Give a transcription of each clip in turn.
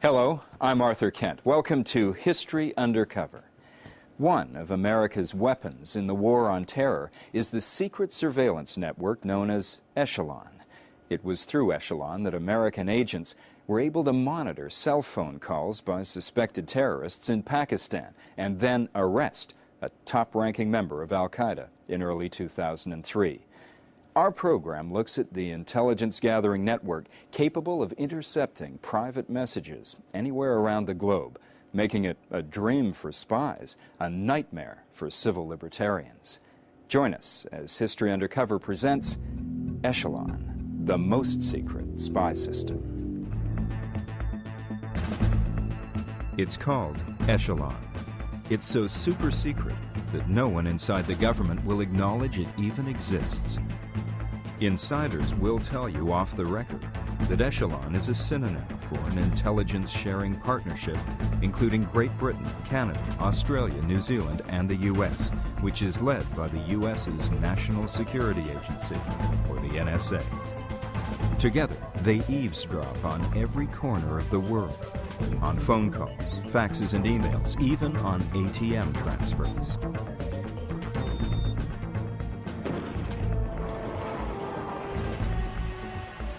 Hello, I'm Arthur Kent. Welcome to History Undercover. One of America's weapons in the war on terror is the secret surveillance network known as Echelon. It was through Echelon that American agents were able to monitor cell phone calls by suspected terrorists in Pakistan and then arrest a top-ranking member of Al-Qaeda in early 2003. Our program looks at the intelligence-gathering network capable of intercepting private messages anywhere around the globe, making it a dream for spies, a nightmare for civil libertarians. Join us as History Undercover presents Echelon, the most secret spy system. It's called Echelon. It's so super secret that no one inside the government will acknowledge it even exists. Insiders will tell you off the record that Echelon is a synonym for an intelligence-sharing partnership including Great Britain, Canada, Australia, New Zealand, and the U.S., which is led by the U.S.'s National Security Agency, or the NSA. Together, they eavesdrop on every corner of the world, on phone calls, faxes, and emails, even on ATM transfers.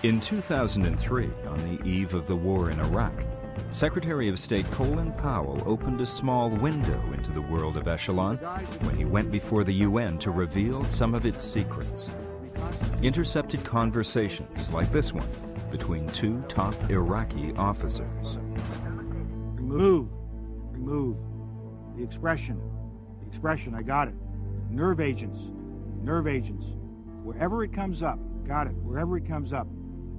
In 2003, on the eve of the war in Iraq, Secretary of State Colin Powell opened a small window into the world of Echelon when he went before the UN to reveal some of its secrets. Intercepted conversations like this one between two top Iraqi officers. Remove the expression, I got it. Nerve agents, wherever it comes up, got it, wherever it comes up.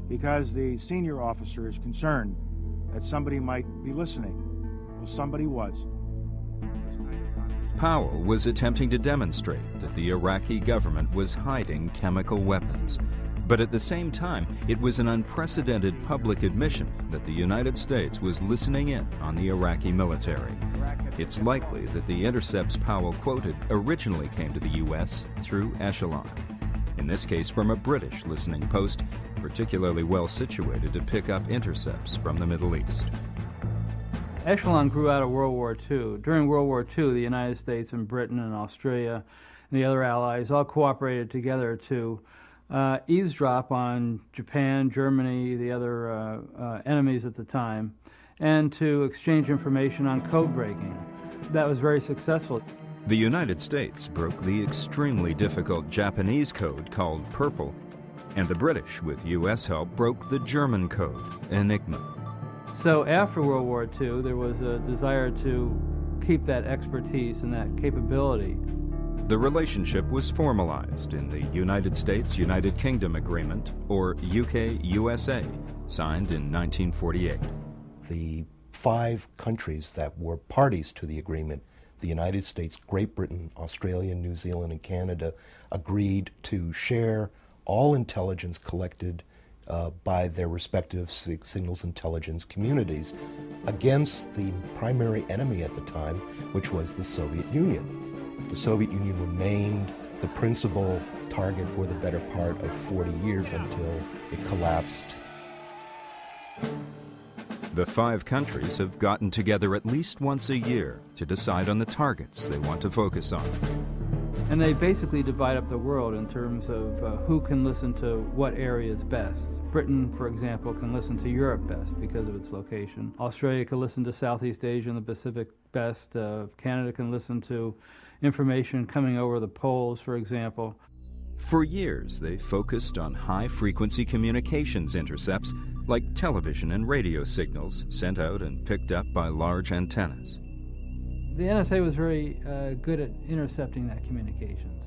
Because the senior officer is concerned that somebody might be listening. Well, somebody was. Powell was attempting to demonstrate that the Iraqi government was hiding chemical weapons. But at the same time, it was an unprecedented public admission that the United States was listening in on the Iraqi military. It's likely that the intercepts Powell quoted originally came to the U.S. through Echelon. In this case, from a British listening post, particularly well situated to pick up intercepts from the Middle East. Echelon grew out of World War II. During World War II, the United States and Britain and Australia and the other allies all cooperated together to eavesdrop on Japan, Germany, the other enemies at the time, and to exchange information on code breaking. That was very successful. The United States broke the extremely difficult Japanese code called Purple, and the British, with U.S. help, broke the German code, Enigma. So after World War II, there was a desire to keep that expertise and that capability. The relationship was formalized in the United States-United Kingdom Agreement, or UK-USA, signed in 1948. The 5 countries that were parties to the agreement, the United States, Great Britain, Australia, New Zealand, and Canada, agreed to share all intelligence collected by their respective signals intelligence communities against the primary enemy at the time, which was the Soviet Union. The Soviet Union remained the principal target for the better part of 40 years until it collapsed. The 5 countries have gotten together at least once a year to decide on the targets they want to focus on. And they basically divide up the world in terms of who can listen to what areas best. Britain, for example, can listen to Europe best because of its location. Australia can listen to Southeast Asia and the Pacific best. Canada can listen to information coming over the poles, for example. For years, they focused on high-frequency communications intercepts like television and radio signals sent out and picked up by large antennas. The NSA was very good at intercepting that communications.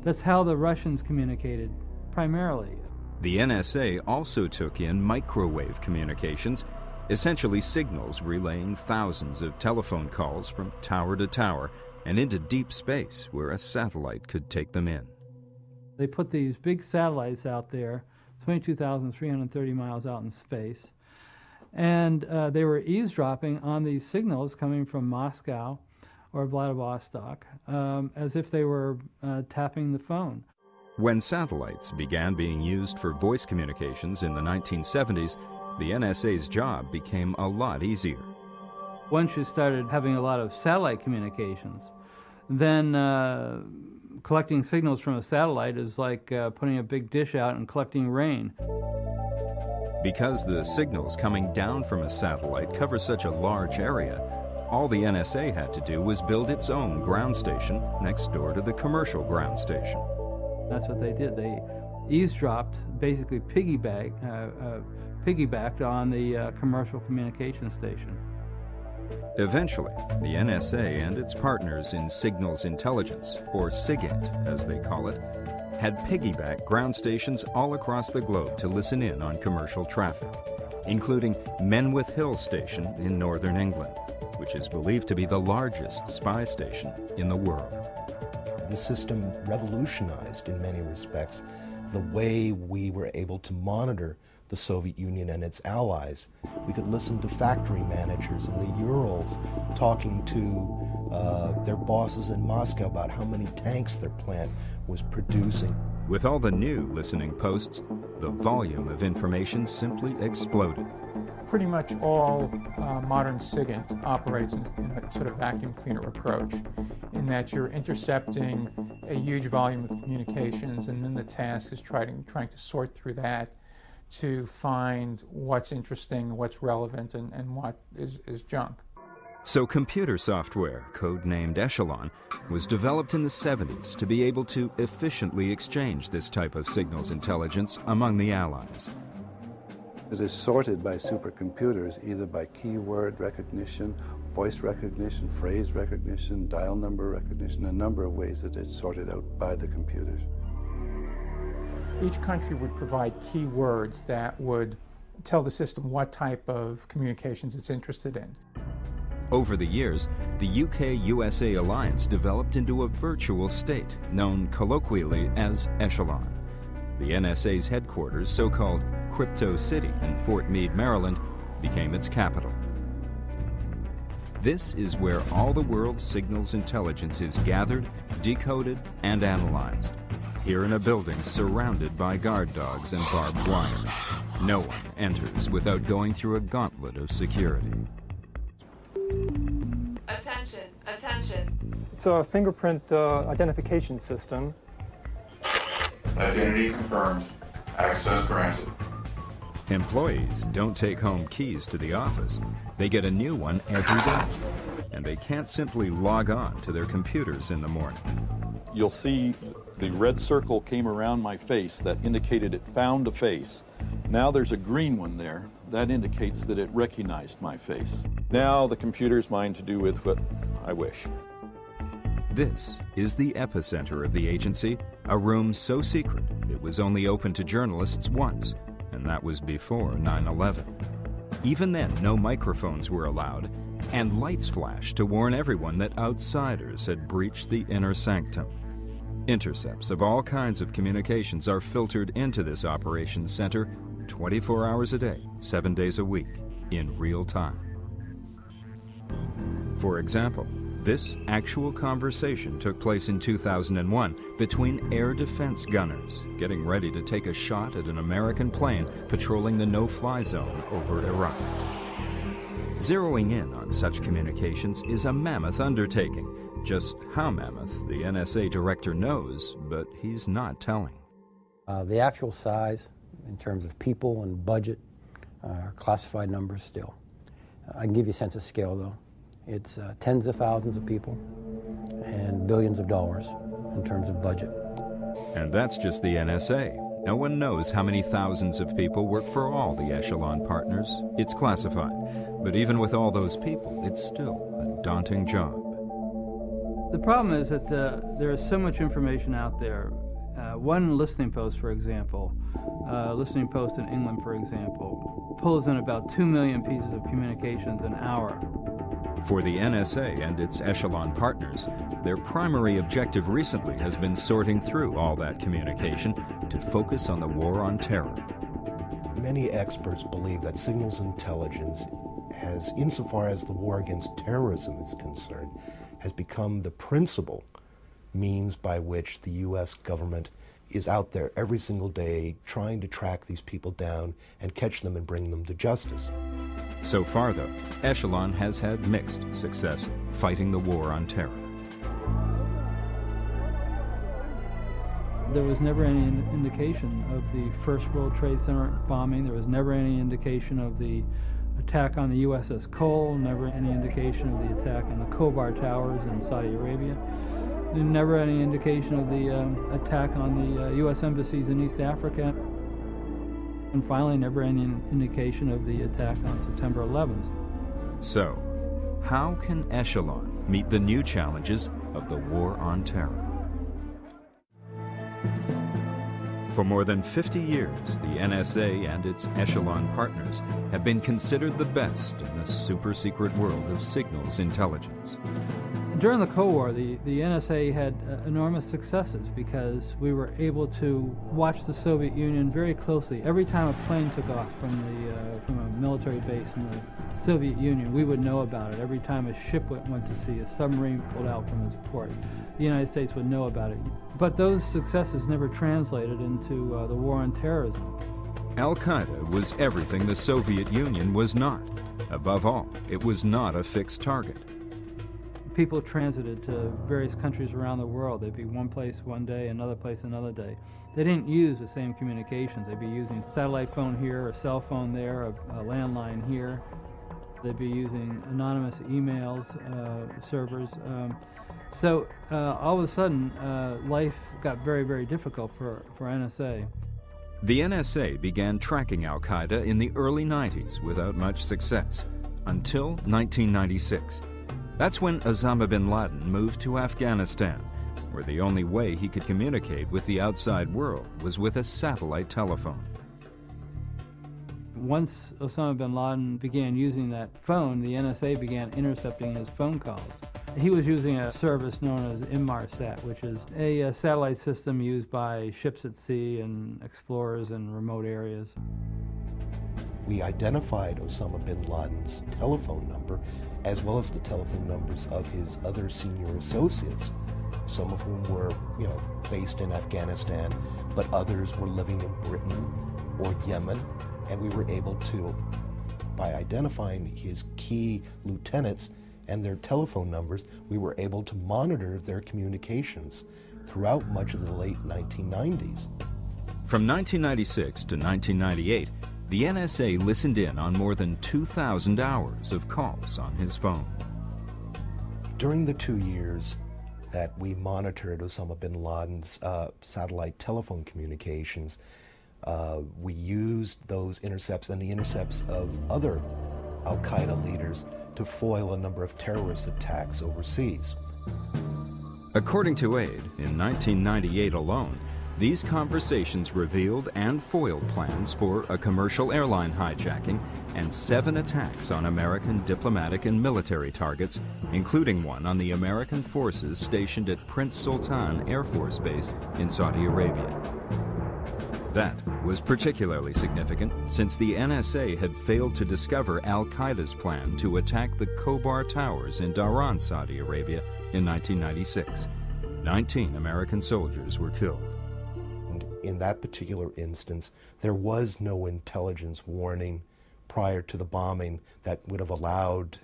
That's how the Russians communicated primarily. The NSA also took in microwave communications, essentially signals relaying thousands of telephone calls from tower to tower and into deep space where a satellite could take them in. They put these big satellites out there, 22,330 miles out in space, and they were eavesdropping on these signals coming from Moscow or Vladivostok as if they were tapping the phone. When satellites began being used for voice communications in the 1970s, the NSA's job became a lot easier. Once you started having a lot of satellite communications, then collecting signals from a satellite is like putting a big dish out and collecting rain. Because the signals coming down from a satellite cover such a large area, all the NSA had to do was build its own ground station next door to the commercial ground station. That's what they did. They eavesdropped, basically piggybacked on the commercial communication station. Eventually, the NSA and its partners in signals intelligence, or SIGINT as they call it, had piggyback ground stations all across the globe to listen in on commercial traffic, including Menwith Hill Station in northern England, which is believed to be the largest spy station in the world. The system revolutionized, in many respects, the way we were able to monitor the Soviet Union and its allies. We could listen to factory managers in the Urals talking to their bosses in Moscow about how many tanks their plant was producing. With all the new listening posts, the volume of information simply exploded. Pretty much all modern SIGINT operates in a sort of vacuum cleaner approach, in that you're intercepting a huge volume of communications, and then the task is trying to sort through that to find what's interesting, what's relevant, and what is junk. So computer software, codenamed Echelon, was developed in the 70s to be able to efficiently exchange this type of signals intelligence among the Allies. It is sorted by supercomputers, either by keyword recognition, voice recognition, phrase recognition, dial number recognition, a number of ways that it's sorted out by the computers. Each country would provide keywords that would tell the system what type of communications it's interested in. Over the years, the UK-USA alliance developed into a virtual state known colloquially as Echelon. The NSA's headquarters, so-called Crypto City in Fort Meade, Maryland, became its capital. This is where all the world's signals intelligence is gathered, decoded, and analyzed. Here in a building surrounded by guard dogs and barbed wire. No one enters without going through a gauntlet of security. Attention, attention. It's a fingerprint identification system. Identity confirmed. Access granted. Employees don't take home keys to the office. They get a new one every day. And they can't simply log on to their computers in the morning. You'll see the red circle came around my face that indicated it found a face. Now there's a green one there. That indicates that it recognized my face. Now the computer's mine to do with what I wish. This is the epicenter of the agency, a room so secret it was only open to journalists once, and that was before 9/11. Even then, no microphones were allowed, and lights flashed to warn everyone that outsiders had breached the inner sanctum. Intercepts of all kinds of communications are filtered into this operations center 24 hours a day, 7 days a week, in real time. For example, this actual conversation took place in 2001 between air defense gunners getting ready to take a shot at an American plane patrolling the no-fly zone over Iraq. Zeroing in on such communications is a mammoth undertaking. Just how mammoth, the NSA director knows, but he's not telling. The actual size, in terms of people and budget, are classified numbers still. I can give you a sense of scale, though. It's tens of thousands of people and billions of dollars in terms of budget. And that's just the NSA. No one knows how many thousands of people work for all the Echelon partners. It's classified. But even with all those people, it's still a daunting job. The problem is that there is so much information out there. One listening post, for example, listening post in England, for example, pulls in about 2 million pieces of communications an hour. For the NSA and its Echelon partners, their primary objective recently has been sorting through all that communication to focus on the war on terror. Many experts believe that signals intelligence has, insofar as the war against terrorism is concerned, has become the principal means by which the U.S. government is out there every single day trying to track these people down and catch them and bring them to justice. So far, though, Echelon has had mixed success fighting the war on terror. There was never any indication of the First World Trade Center bombing. There was never any indication of the attack on the USS Cole, never any indication of the attack on the Khobar Towers in Saudi Arabia. Never any indication of the attack on the U.S. embassies in East Africa. And finally, never any indication of the attack on September 11th. So, how can Echelon meet the new challenges of the war on terror? For more than 50 years, the NSA and its Echelon partners have been considered the best in the super-secret world of signals intelligence. During the Cold War, the NSA had enormous successes because we were able to watch the Soviet Union very closely. Every time a plane took off from a military base in the Soviet Union, we would know about it. Every time a ship went to sea, a submarine pulled out from its port, the United States would know about it. But those successes never translated into the war on terrorism. Al-Qaeda was everything the Soviet Union was not. Above all, it was not a fixed target. People transited to various countries around the world. They'd be one place one day, another place another day. They didn't use the same communications. They'd be using satellite phone here, a cell phone there, a landline here. They'd be using anonymous emails, servers. So all of a sudden, life got very, very difficult for NSA. The NSA began tracking Al-Qaeda in the early 90s without much success, until 1996. That's when Osama bin Laden moved to Afghanistan, where the only way he could communicate with the outside world was with a satellite telephone. Once Osama bin Laden began using that phone, the NSA began intercepting his phone calls. He was using a service known as Inmarsat, which is a satellite system used by ships at sea and explorers in remote areas. We identified Osama bin Laden's telephone number as well as the telephone numbers of his other senior associates, some of whom were, based in Afghanistan, but others were living in Britain or Yemen, and we were able to, by identifying his key lieutenants and their telephone numbers, we were able to monitor their communications throughout much of the late 1990s. From 1996 to 1998, the NSA listened in on more than 2,000 hours of calls on his phone. During the 2 years that we monitored Osama bin Laden's satellite telephone communications, we used those intercepts and the intercepts of other Al-Qaeda leaders to foil a number of terrorist attacks overseas. According to AID, in 1998 alone, these conversations revealed and foiled plans for a commercial airline hijacking and 7 attacks on American diplomatic and military targets, including one on the American forces stationed at Prince Sultan Air Force Base in Saudi Arabia. That was particularly significant since the NSA had failed to discover Al-Qaeda's plan to attack the Khobar Towers in Dhahran, Saudi Arabia in 1996. 19 American soldiers were killed. In that particular instance, there was no intelligence warning prior to the bombing that would have allowed,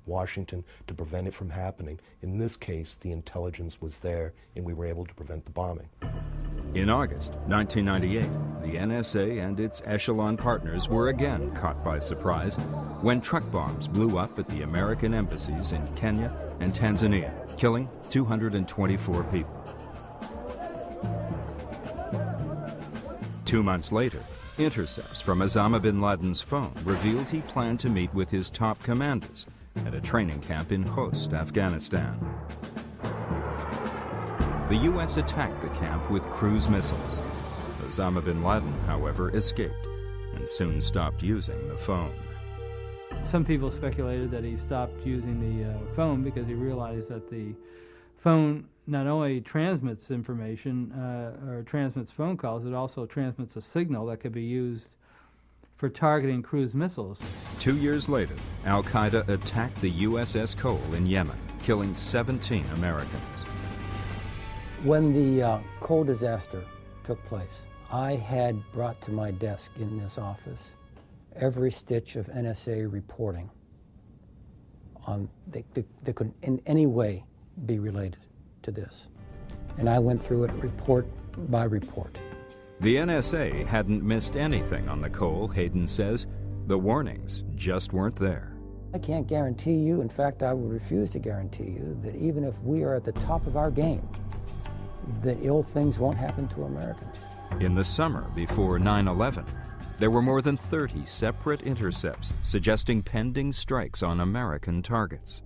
Washington to prevent it from happening. In this case, the intelligence was there, and we were able to prevent the bombing. In August 1998, the NSA and its Echelon partners were again caught by surprise when truck bombs blew up at the American embassies in Kenya and Tanzania, killing 224 people. 2 months later, intercepts from Osama bin Laden's phone revealed he planned to meet with his top commanders at a training camp in Khost, Afghanistan. The U.S. attacked the camp with cruise missiles. Osama bin Laden, however, escaped and soon stopped using the phone. Some people speculated that he stopped using the phone because he realized that the phone not only transmits information or transmits phone calls, it also transmits a signal that could be used for targeting cruise missiles. 2 years later, Al-Qaeda attacked the USS Cole in Yemen, killing 17 Americans. When the Cole disaster took place. I had brought to my desk in this office every stitch of NSA reporting that could in any way be related to this. And I went through it report by report. The NSA hadn't missed anything on the Cole, Hayden says. The warnings just weren't there. I can't guarantee you, in fact, I would refuse to guarantee you, that even if we are at the top of our game, that ill things won't happen to Americans. In the summer before 9/11, there were more than 30 separate intercepts suggesting pending strikes on American targets.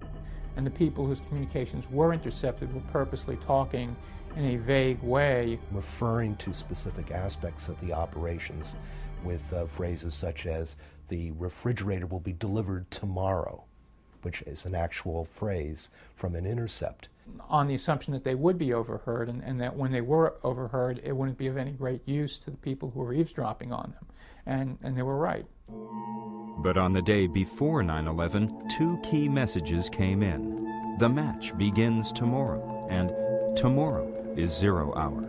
And the people whose communications were intercepted were purposely talking in a vague way, referring to specific aspects of the operations with phrases such as, "the refrigerator will be delivered tomorrow," which is an actual phrase from an intercept. on the assumption that they would be overheard, and that when they were overheard, it wouldn't be of any great use to the people who were eavesdropping on them. And they were right. But on the day before 9/11, two key messages came in. The match begins tomorrow, and tomorrow is 0 hour.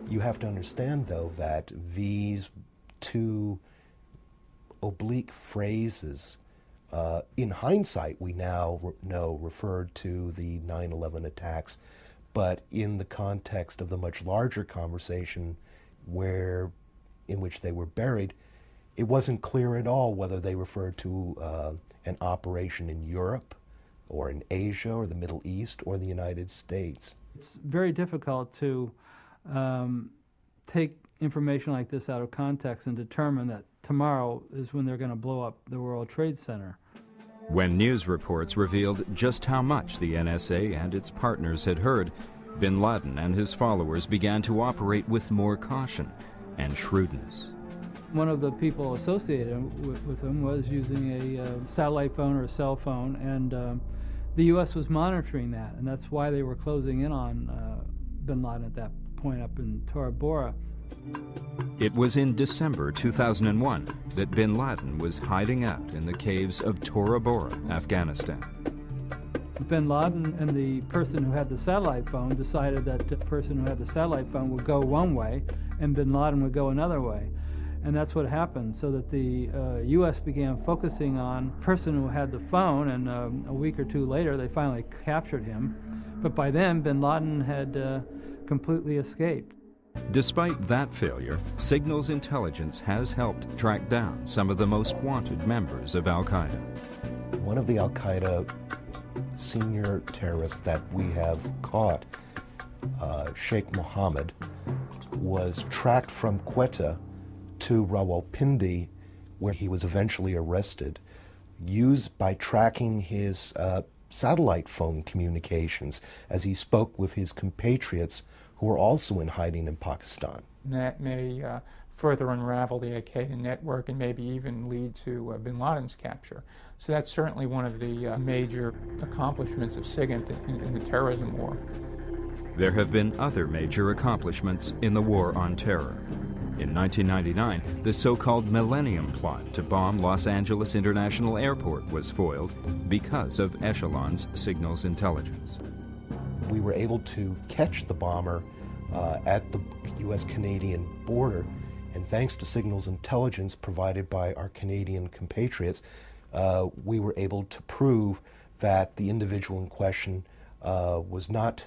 You have to understand, though, that these two oblique phrases, in hindsight, we now know referred to the 9/11 attacks, but in the context of the much larger conversation in which they were buried, it wasn't clear at all whether they referred to an operation in Europe or in Asia or the Middle East or the United States. It's very difficult to take information like this out of context and determine that tomorrow is when they're going to blow up the World Trade Center. When news reports revealed just how much the NSA and its partners had heard, bin Laden and his followers began to operate with more caution and shrewdness. One of the people associated with him was using a satellite phone or a cell phone, and the U.S. was monitoring that, and that's why they were closing in on bin Laden at that point up in Tora Bora. It was in December 2001 that bin Laden was hiding out in the caves of Tora Bora, Afghanistan. Bin Laden and the person who had the satellite phone decided that the person who had the satellite phone would go one way and bin Laden would go another way. And that's what happened, so that the U.S. began focusing on the person who had the phone, and a week or two later they finally captured him. But by then, bin Laden had completely escaped. Despite that failure, signals intelligence has helped track down some of the most wanted members of al-Qaeda. One of the al-Qaeda senior terrorists that we have caught, Sheikh Mohammed, was tracked from Quetta to Rawalpindi, where he was eventually arrested, used by tracking his satellite phone communications as he spoke with his compatriots who were also in hiding in Pakistan. And that may further unravel the al-Qaeda network and maybe even lead to bin Laden's capture. So that's certainly one of the major accomplishments of SIGINT in the terrorism war. There have been other major accomplishments in the war on terror. In 1999, the so-called Millennium Plot to bomb Los Angeles International Airport was foiled because of Echelon's signals intelligence. We were able to catch the bomber at the U.S.-Canadian border, and thanks to signals intelligence provided by our Canadian compatriots, we were able to prove that the individual in question was not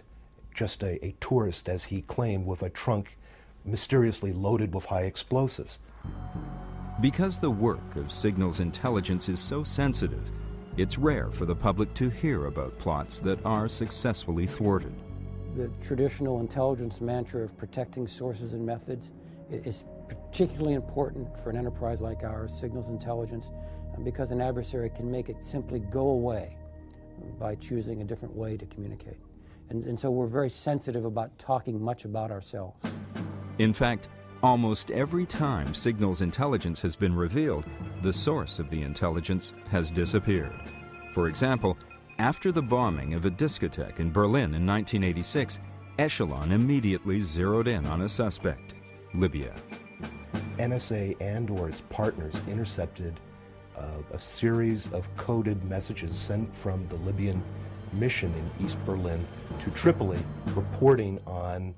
just a tourist, as he claimed, with a trunk mysteriously loaded with high explosives. Because the work of signals intelligence is so sensitive, it's rare for the public to hear about plots that are successfully thwarted. The traditional intelligence mantra of protecting sources and methods is particularly important for an enterprise like ours, signals intelligence, because an adversary can make it simply go away by choosing a different way to communicate. And so we're very sensitive about talking much about ourselves. In fact, almost every time signals intelligence has been revealed, the source of the intelligence has disappeared. For example, after the bombing of a discotheque in Berlin in 1986, Echelon immediately zeroed in on a suspect, Libya. NSA and/or its partners intercepted a series of coded messages sent from the Libyan mission in East Berlin to Tripoli, reporting on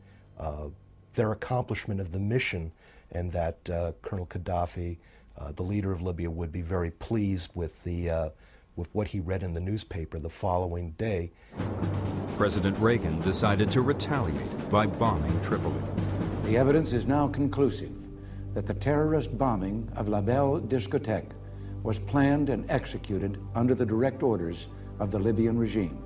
their accomplishment of the mission, and that Colonel Gaddafi, the leader of Libya, would be very pleased with what he read in the newspaper the following day. President Reagan decided to retaliate by bombing Tripoli. The evidence is now conclusive that the terrorist bombing of La Belle Discotheque was planned and executed under the direct orders of the Libyan regime.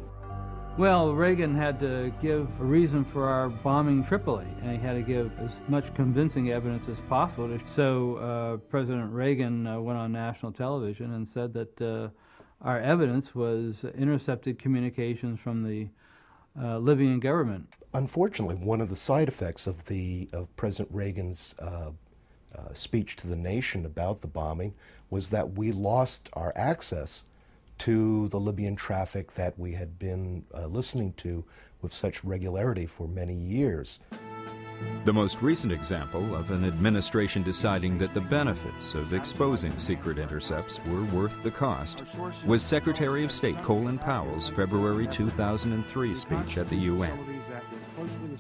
Well, Reagan had to give a reason for our bombing Tripoli, and he had to give as much convincing evidence as possible. So President Reagan went on national television and said that our evidence was intercepted communications from the Libyan government. Unfortunately, one of the side effects of President Reagan's speech to the nation about the bombing was that we lost our access to the Libyan traffic that we had been listening to with such regularity for many years. The most recent example of an administration deciding that the benefits of exposing secret intercepts were worth the cost was Secretary of State Colin Powell's February 2003 speech at the UN.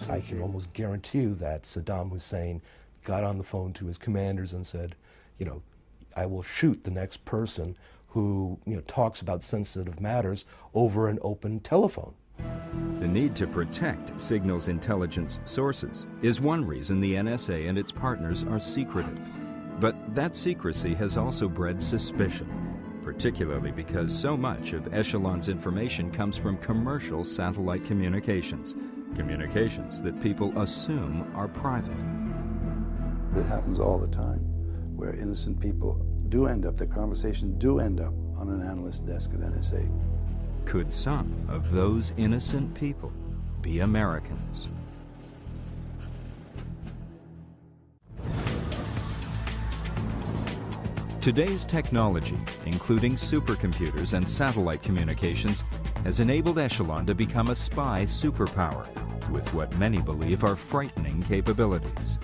I can almost guarantee you that Saddam Hussein got on the phone to his commanders and said, you know, I will shoot the next person who talks about sensitive matters over an open telephone. The need to protect signals intelligence sources is one reason the NSA and its partners are secretive. But that secrecy has also bred suspicion, particularly because so much of Echelon's information comes from commercial satellite communications, communications that people assume are private. It happens all the time, where innocent people do end up, their conversations do end up on an analyst desk at NSA. Could some of those innocent people be Americans? Today's technology, including supercomputers and satellite communications, has enabled Echelon to become a spy superpower with what many believe are frightening capabilities.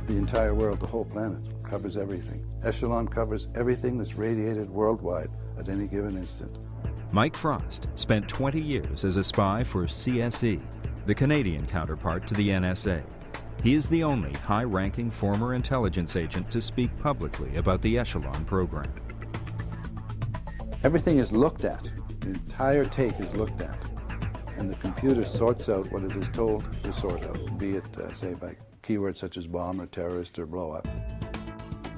The entire world, the whole planet, covers everything. Echelon covers everything that's radiated worldwide at any given instant. Mike Frost spent 20 years as a spy for CSE, the Canadian counterpart to the NSA. He is the only high-ranking former intelligence agent to speak publicly about the Echelon program. Everything is looked at. The entire tape is looked at. And the computer sorts out what it is told to sort out, be it, say, by keywords such as bomb or terrorist or blow up.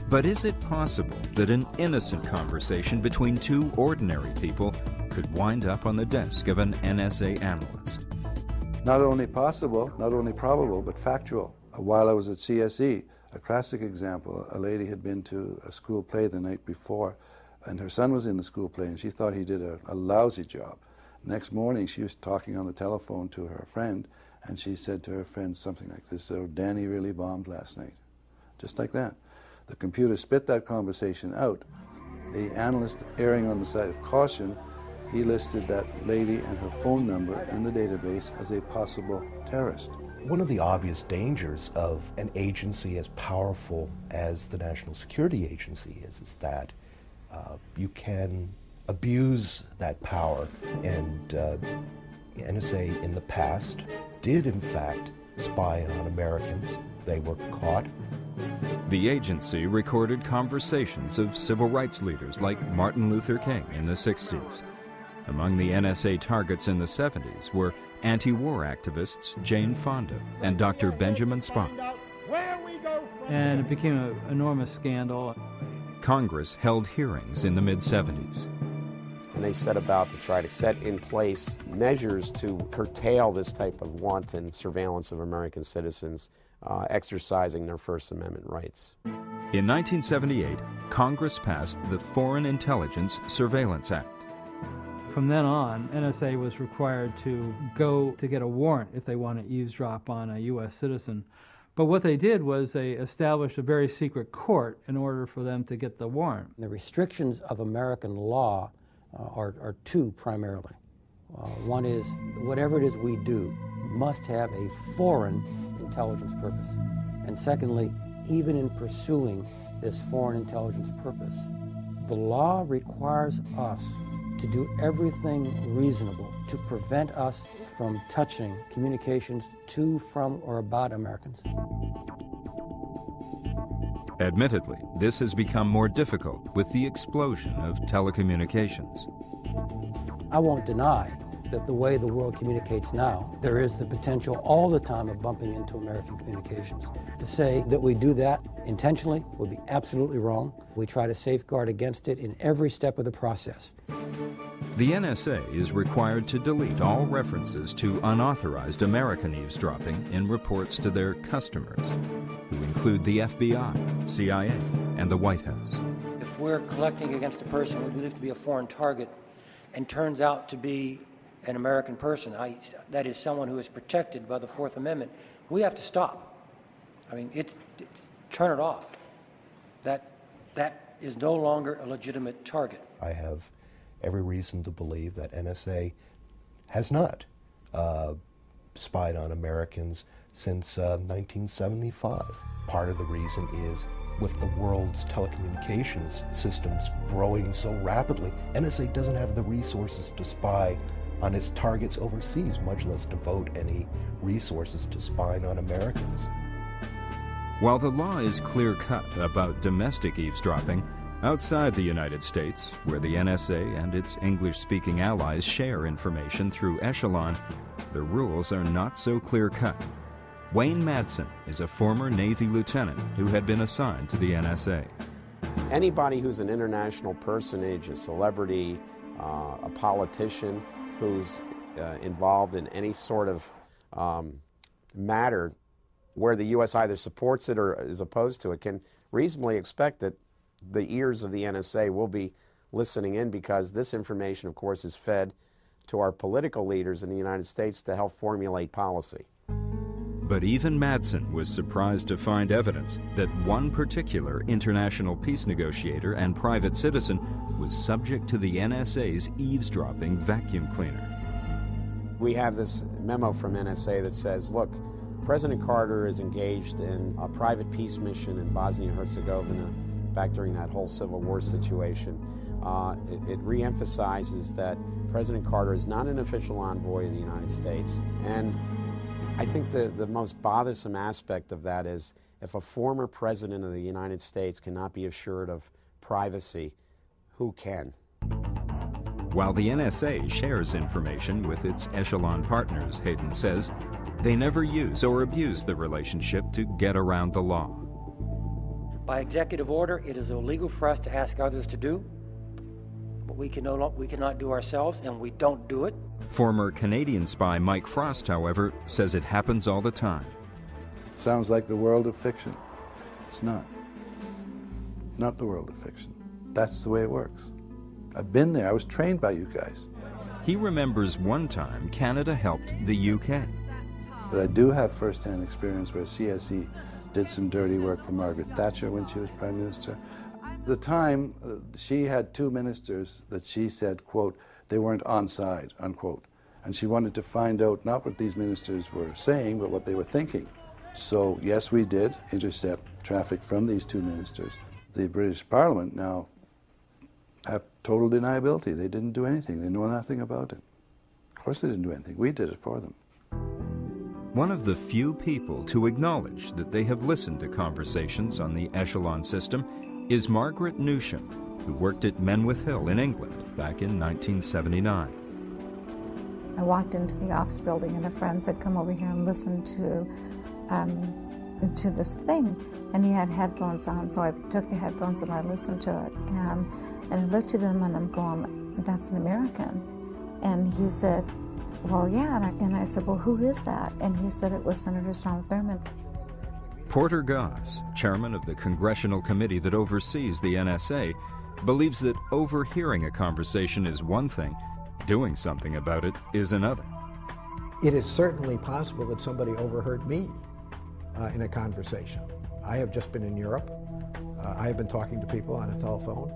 But is it possible that an innocent conversation between two ordinary people could wind up on the desk of an NSA analyst? Not only possible, not only probable, but factual. While I was at CSE, a classic example, a lady had been to a school play the night before, and her son was in the school play, and she thought he did a lousy job. Next morning, she was talking on the telephone to her friend, and she said to her friend something like this, "So Danny really bombed last night." Just like that. The computer spit that conversation out. The analyst, erring on the side of caution, he listed that lady and her phone number in the database as a possible terrorist. One of the obvious dangers of an agency as powerful as the National Security Agency is that you can abuse that power, and NSA in the past did in fact spy on Americans. They were caught. The agency recorded conversations of civil rights leaders like Martin Luther King in the 60s. Among the NSA targets in the 70s were anti-war activists Jane Fonda and Dr. Benjamin Spock. And it became an enormous scandal. Congress held hearings in the mid-70s. And they set about to try to set in place measures to curtail this type of wanton surveillance of American citizens exercising their First Amendment rights. In 1978, Congress passed the Foreign Intelligence Surveillance Act. From then on, NSA was required to go to get a warrant if they want to eavesdrop on a U.S. citizen. But what they did was they established a very secret court in order for them to get the warrant. The restrictions of American law are two primarily. One is whatever it is we do must have a foreign intelligence purpose. And secondly, even in pursuing this foreign intelligence purpose, the law requires us to do everything reasonable to prevent us from touching communications to, from, or about Americans. Admittedly, this has become more difficult with the explosion of telecommunications. I won't deny that the way the world communicates now, there is the potential all the time of bumping into American communications. To say that we do that intentionally would be absolutely wrong. We try to safeguard against it in every step of the process. The NSA is required to delete all references to unauthorized American eavesdropping in reports to their customers, who include the FBI, CIA, and the White House. If we're collecting against a person we believe to be a foreign target and turns out to be an American person, that is someone who is protected by the Fourth Amendment, we have to stop. I mean, turn it off. That is no longer a legitimate target. I have every reason to believe that NSA has not spied on Americans since 1975. Part of the reason is with the world's telecommunications systems growing so rapidly, NSA doesn't have the resources to spy on its targets overseas, much less devote any resources to spying on Americans. While the law is clear-cut about domestic eavesdropping, outside the United States, where the NSA and its English-speaking allies share information through Echelon, the rules are not so clear-cut. Wayne Madsen is a former Navy lieutenant who had been assigned to the NSA. Anybody who's an international personage, a celebrity, a politician who's involved in any sort of matter where the U.S. either supports it or is opposed to it can reasonably expect that the ears of the NSA will be listening in, because this information, of course, is fed to our political leaders in the United States to help formulate policy. But even Madsen was surprised to find evidence that one particular international peace negotiator and private citizen was subject to the NSA's eavesdropping vacuum cleaner. We have this memo from NSA that says, look, President Carter is engaged in a private peace mission in Bosnia-Herzegovina back during that whole Civil War situation. It re-emphasizes that President Carter is not an official envoy of the United States. And I think the most bothersome aspect of that is if a former president of the United States cannot be assured of privacy, who can? While the NSA shares information with its Echelon partners, Hayden says, they never use or abuse the relationship to get around the law. By executive order, it is illegal for us to ask others to do what we cannot do ourselves, and we don't do it. Former Canadian spy Mike Frost, however, says it happens all the time. Sounds like the world of fiction. It's not. Not the world of fiction. That's the way it works. I've been there. I was trained by you guys. He remembers one time Canada helped the UK. But I do have first-hand experience where CSE did some dirty work for Margaret Thatcher when she was Prime Minister. At the time, she had two ministers that she said, quote, they weren't on side, unquote. And she wanted to find out not what these ministers were saying, but what they were thinking. So, yes, we did intercept traffic from these two ministers. The British Parliament now have total deniability. They didn't do anything. They know nothing about it. Of course they didn't do anything. We did it for them. One of the few people to acknowledge that they have listened to conversations on the Echelon system is Margaret Newsham, who worked at Menwith Hill in England back in 1979. I walked into the ops building and a friend said, come over here and listen to this thing. And he had headphones on, so I took the headphones and I listened to it. And I looked at him and I'm going, that's an American. And he said, well, yeah. And I said, well, who is that? And he said it was Senator Strom Thurmond. Porter Goss, chairman of the congressional committee that oversees the NSA, believes that overhearing a conversation is one thing, doing something about it is another. It is certainly possible that somebody overheard me in a conversation. I have just been in Europe. I have been talking to people on a telephone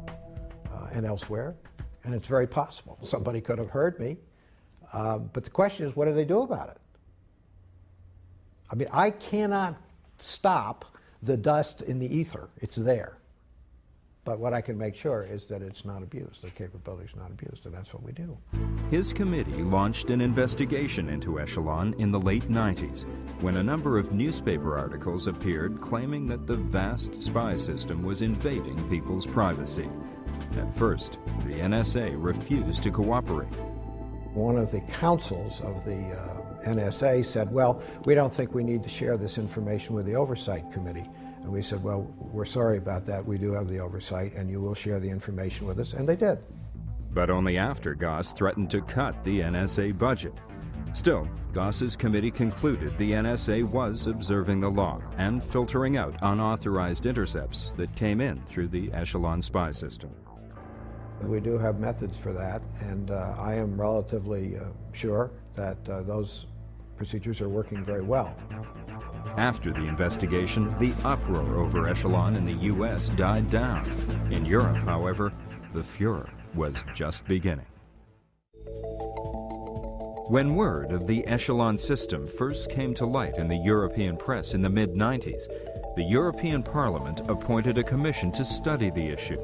and elsewhere, and it's very possible. Somebody could have heard me, but the question is, what do they do about it? I mean, I cannot stop the dust in the ether. It's there. But what I can make sure is that it's not abused, the capability is not abused, and that's what we do. His committee launched an investigation into Echelon in the late 90s, when a number of newspaper articles appeared claiming that the vast spy system was invading people's privacy. At first, the NSA refused to cooperate. One of the counsels of the NSA said, well, we don't think we need to share this information with the Oversight Committee. And we said, well, we're sorry about that. We do have the oversight, and you will share the information with us. And they did. But only after Goss threatened to cut the NSA budget. Still, Goss's committee concluded the NSA was observing the law and filtering out unauthorized intercepts that came in through the Echelon spy system. We do have methods for that, and I am relatively sure that those procedures are working very well. After the investigation, the uproar over Echelon in the U.S. died down. In Europe, however, the furor was just beginning. When word of the Echelon system first came to light in the European press in the mid-90s, the European Parliament appointed a commission to study the issue.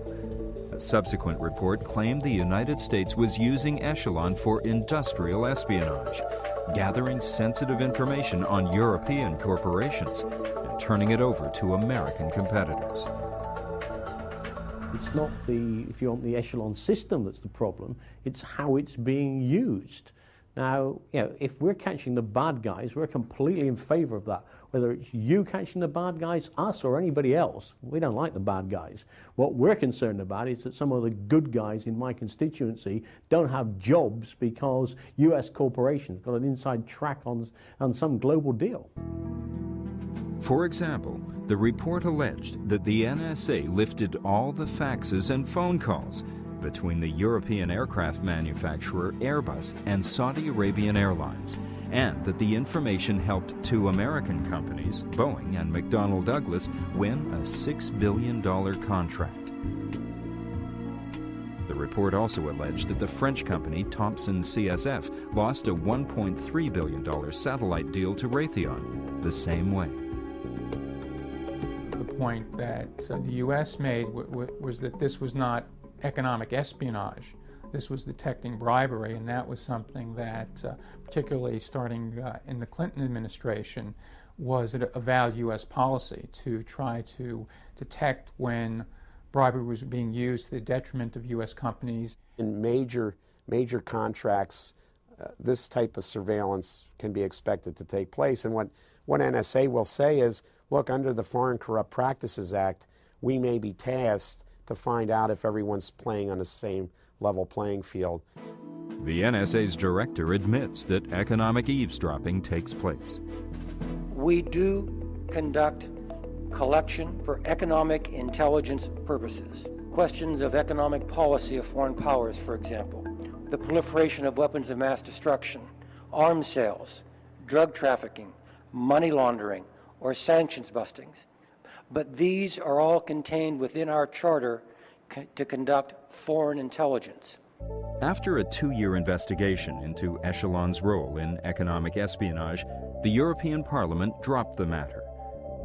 A subsequent report claimed the United States was using Echelon for industrial espionage, gathering sensitive information on European corporations and turning it over to American competitors. It's not the, if you want, the Echelon system that's the problem, it's how it's being used. Now, you know, if we're catching the bad guys, we're completely in favor of that. Whether it's you catching the bad guys, us, or anybody else, we don't like the bad guys. What we're concerned about is that some of the good guys in my constituency don't have jobs because US corporations got an inside track on some global deal. For example, the report alleged that the NSA lifted all the faxes and phone calls between the European aircraft manufacturer Airbus and Saudi Arabian Airlines, and that the information helped two American companies, Boeing and McDonnell Douglas, win a $6 billion contract. The report also alleged that the French company Thomson CSF lost a $1.3 billion satellite deal to Raytheon the same way. The point that the U.S. made was that this was not economic espionage. This was detecting bribery, and that was something that, particularly starting in the Clinton administration, was a valid U.S. policy to try to detect when bribery was being used to the detriment of U.S. companies. In major contracts, this type of surveillance can be expected to take place. And what NSA will say is, look, under the Foreign Corrupt Practices Act, we may be tasked to find out if everyone's playing on the same level playing field. The NSA's director admits that economic eavesdropping takes place. We do conduct collection for economic intelligence purposes. Questions of economic policy of foreign powers, for example, the proliferation of weapons of mass destruction, arms sales, drug trafficking, money laundering, or sanctions bustings. But these are all contained within our charter to conduct foreign intelligence. After a 2-year investigation into Echelon's role in economic espionage, the European Parliament dropped the matter.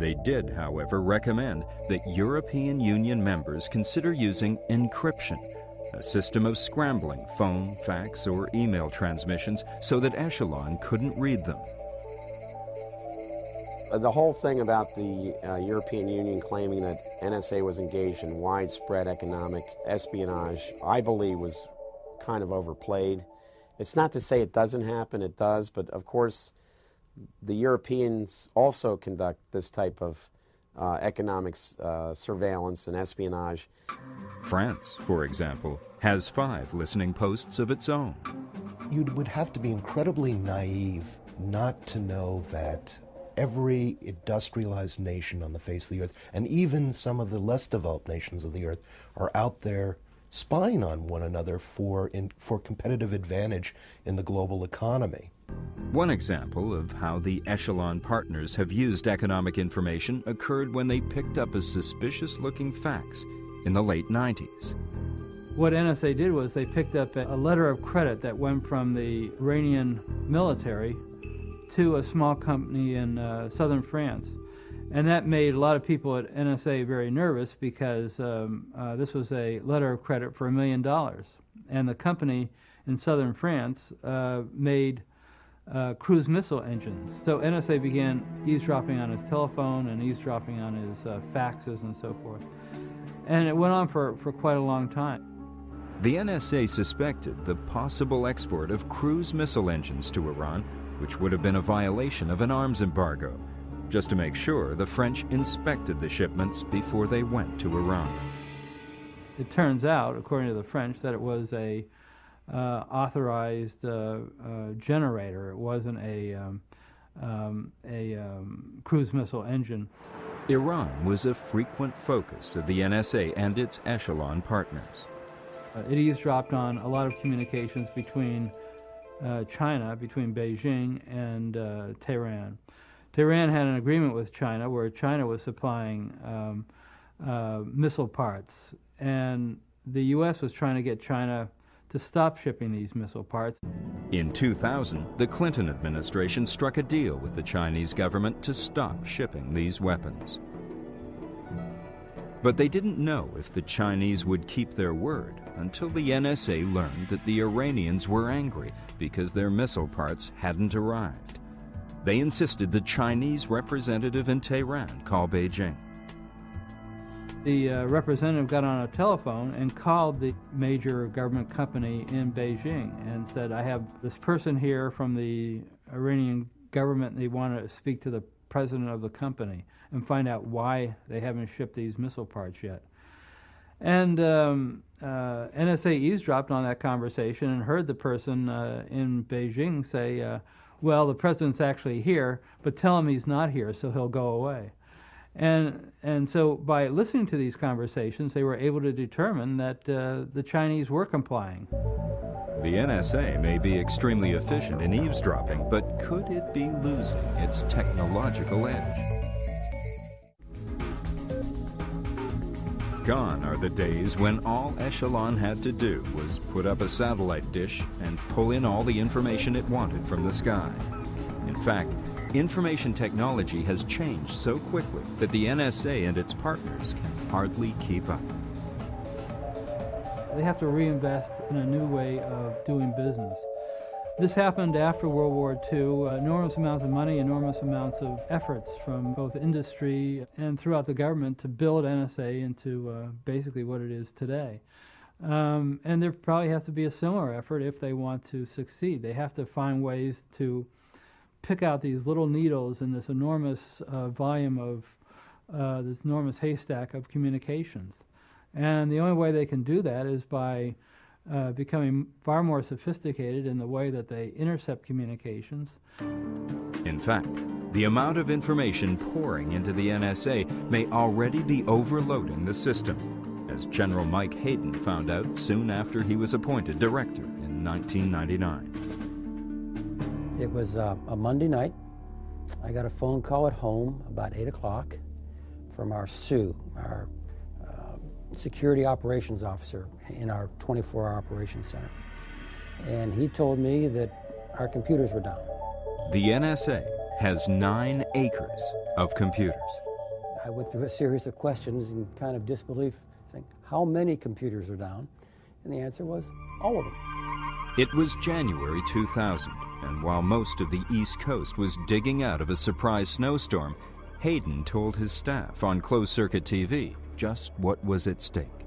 They did, however, recommend that European Union members consider using encryption, a system of scrambling phone, fax, or email transmissions so that Echelon couldn't read them. The whole thing about the European Union claiming that NSA was engaged in widespread economic espionage, I believe, was kind of overplayed. It's not to say it doesn't happen, it does, but of course the Europeans also conduct this type of economic surveillance and espionage. France, for example, has 5 listening posts of its own. You would have to be incredibly naive not to know that every industrialized nation on the face of the earth, and even some of the less developed nations of the earth, are out there spying on one another for competitive advantage in the global economy. One example of how the Echelon partners have used economic information occurred when they picked up a suspicious-looking fax in the late 90s. What NSA did was they picked up a letter of credit that went from the Iranian military to a small company in southern France. And that made a lot of people at NSA very nervous because this was a letter of credit for $1 million. And the company in southern France made cruise missile engines. So NSA began eavesdropping on his telephone and eavesdropping on his faxes and so forth. And it went on for quite a long time. The NSA suspected the possible export of cruise missile engines to Iran, which would have been a violation of an arms embargo. Just to make sure, the French inspected the shipments before they went to Iran. It turns out, according to the French, that it was a authorized generator. It wasn't a cruise missile engine. Iran was a frequent focus of the NSA and its Echelon partners. It eavesdropped on a lot of communications between China, between Beijing and Tehran. Tehran had an agreement with China where China was supplying missile parts, and the U.S. was trying to get China to stop shipping these missile parts. In 2000, the Clinton administration struck a deal with the Chinese government to stop shipping these weapons. But they didn't know if the Chinese would keep their word until the NSA learned that the Iranians were angry because their missile parts hadn't arrived. They insisted the Chinese representative in Tehran call Beijing. The representative got on a telephone and called the major government company in Beijing and said, I have this person here from the Iranian government and they want to speak to the president of the company and find out why they haven't shipped these missile parts yet. And NSA eavesdropped on that conversation and heard the person in Beijing say, well, the president's actually here, but tell him he's not here so he'll go away. And so by listening to these conversations, they were able to determine that the Chinese were complying. The NSA may be extremely efficient in eavesdropping, but could it be losing its technological edge? Gone are the days when all Echelon had to do was put up a satellite dish and pull in all the information it wanted from the sky. In fact, information technology has changed so quickly that the NSA and its partners can hardly keep up. They have to reinvest in a new way of doing business. This happened after World War II. Enormous amounts of money, enormous amounts of efforts from both industry and throughout the government to build NSA into basically what it is today. And there probably has to be a similar effort if they want to succeed. They have to find ways to pick out these little needles in this enormous volume of this enormous haystack of communications. And the only way they can do that is by becoming far more sophisticated in the way that they intercept communications. In fact, the amount of information pouring into the NSA may already be overloading the system, as General Mike Hayden found out soon after he was appointed director in 1999. It was a Monday night. I got a phone call at home about 8 o'clock from our SOO, our security operations officer in our 24-hour operations center. And he told me that our computers were down. The NSA has 9 acres of computers. I went through a series of questions in kind of disbelief, saying, how many computers are down? And the answer was, all of them. It was January 2000, and while most of the East Coast was digging out of a surprise snowstorm, Hayden told his staff on closed-circuit TV just what was at stake.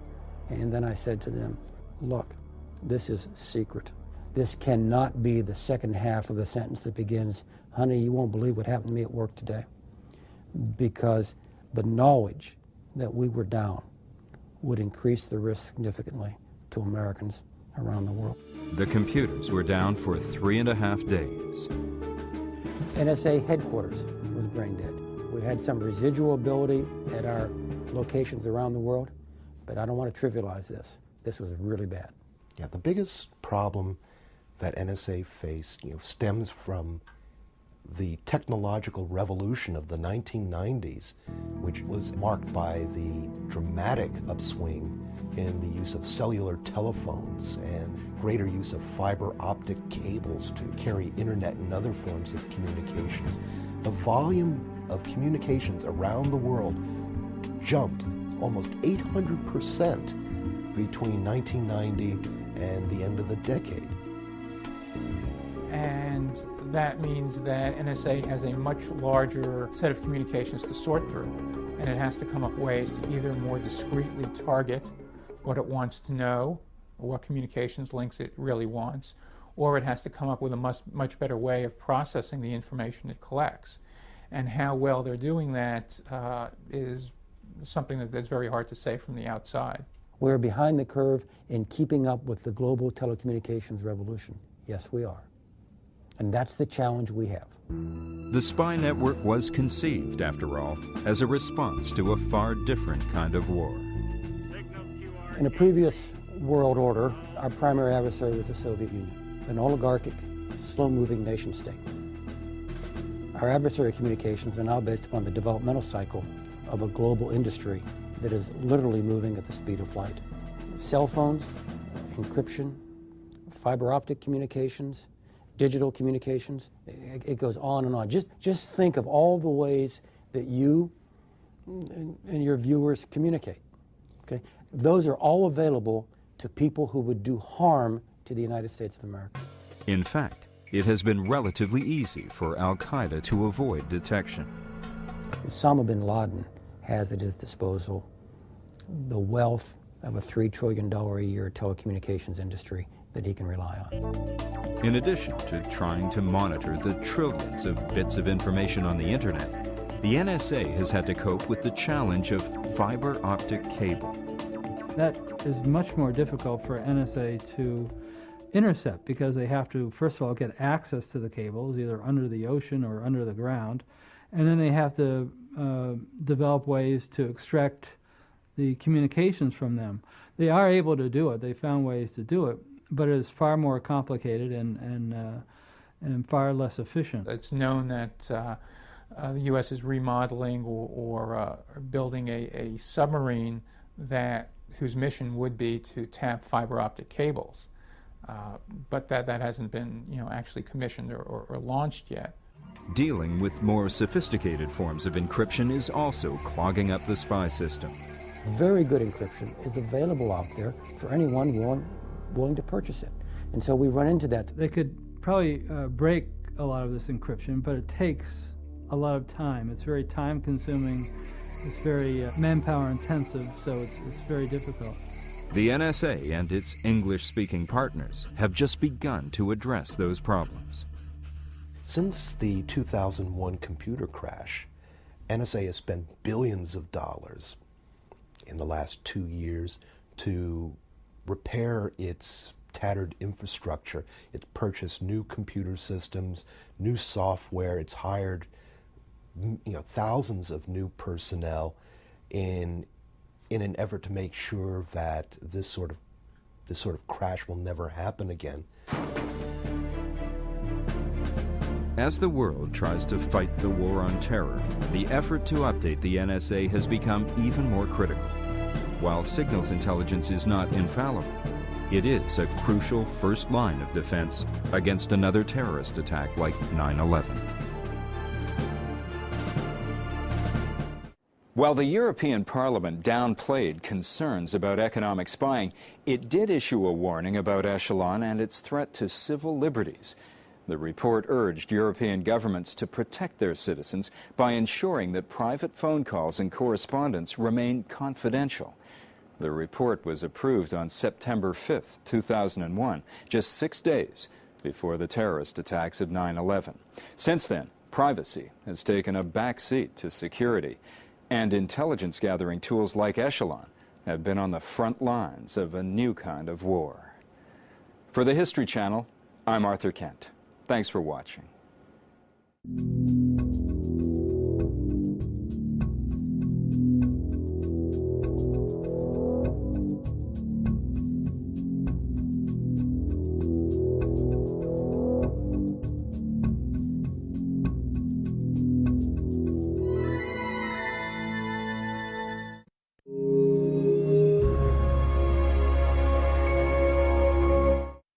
And then I said to them, look, this is secret. This cannot be the second half of the sentence that begins, honey, you won't believe what happened to me at work today. Because the knowledge that we were down would increase the risk significantly to Americans around the world. The computers were down for 3.5 days. NSA headquarters was brain dead. We had some residual ability at our locations around the world, but I don't want to trivialize this. This was really bad. Yeah, the biggest problem that NSA faced, stems from the technological revolution of the 1990s, which was marked by the dramatic upswing in the use of cellular telephones and greater use of fiber optic cables to carry internet and other forms of communications. The volume of communications around the world jumped almost 800% between 1990 and the end of the decade. And that means that NSA has a much larger set of communications to sort through, and it has to come up ways to either more discreetly target what it wants to know, or what communications links it really wants, or it has to come up with a much better way of processing the information it collects. And how well they're doing that is something that's very hard to say from the outside. We're behind the curve in keeping up with the global telecommunications revolution. Yes, we are. And that's the challenge we have. The spy network was conceived, after all, as a response to a far different kind of war. In a previous world order, our primary adversary was the Soviet Union, an oligarchic, slow-moving nation-state. Our adversary communications are now based upon the developmental cycle of a global industry that is literally moving at the speed of light. Cell phones, encryption, fiber optic communications, digital communications, it goes on and on. Just think of all the ways that you and your viewers communicate. Okay? Those are all available to people who would do harm to the United States of America. In fact, it has been relatively easy for al-Qaeda to avoid detection. Osama bin Laden has at his disposal the wealth of a $3 trillion a year telecommunications industry that he can rely on. In addition to trying to monitor the trillions of bits of information on the internet, the NSA has had to cope with the challenge of fiber optic cable. That is much more difficult for NSA to intercept because they have to, first of all, get access to the cables, either under the ocean or under the ground, and then they have to develop ways to extract the communications from them. They are able to do it. They found ways to do it, but it is far more complicated and far less efficient. It's known that the U.S. is remodeling or building a submarine whose mission would be to tap fiber optic cables, but that hasn't been actually commissioned or launched yet. Dealing with more sophisticated forms of encryption is also clogging up the spy system. Very good encryption is available out there for anyone willing to purchase it. And so we run into that. They could probably break a lot of this encryption, but it takes a lot of time. It's very time consuming, it's very manpower intensive, so it's very difficult. The NSA and its English-speaking partners have just begun to address those problems. Since the 2001 computer crash, NSA has spent billions of dollars in the last 2 years to repair its tattered infrastructure. It's purchased new computer systems, new software. It's hired thousands of new personnel in an effort to make sure that this sort of crash will never happen again. As the world tries to fight the war on terror, the effort to update the NSA has become even more critical. While signals intelligence is not infallible, it is a crucial first line of defense against another terrorist attack like 9/11. While the European Parliament downplayed concerns about economic spying, it did issue a warning about Echelon and its threat to civil liberties. The report urged European governments to protect their citizens by ensuring that private phone calls and correspondence remain confidential. The report was approved on September 5, 2001, just 6 days before the terrorist attacks of 9/11. Since then, privacy has taken a back seat to security, and intelligence gathering tools like Echelon have been on the front lines of a new kind of war. For the History Channel, I'm Arthur Kent. Thanks for watching.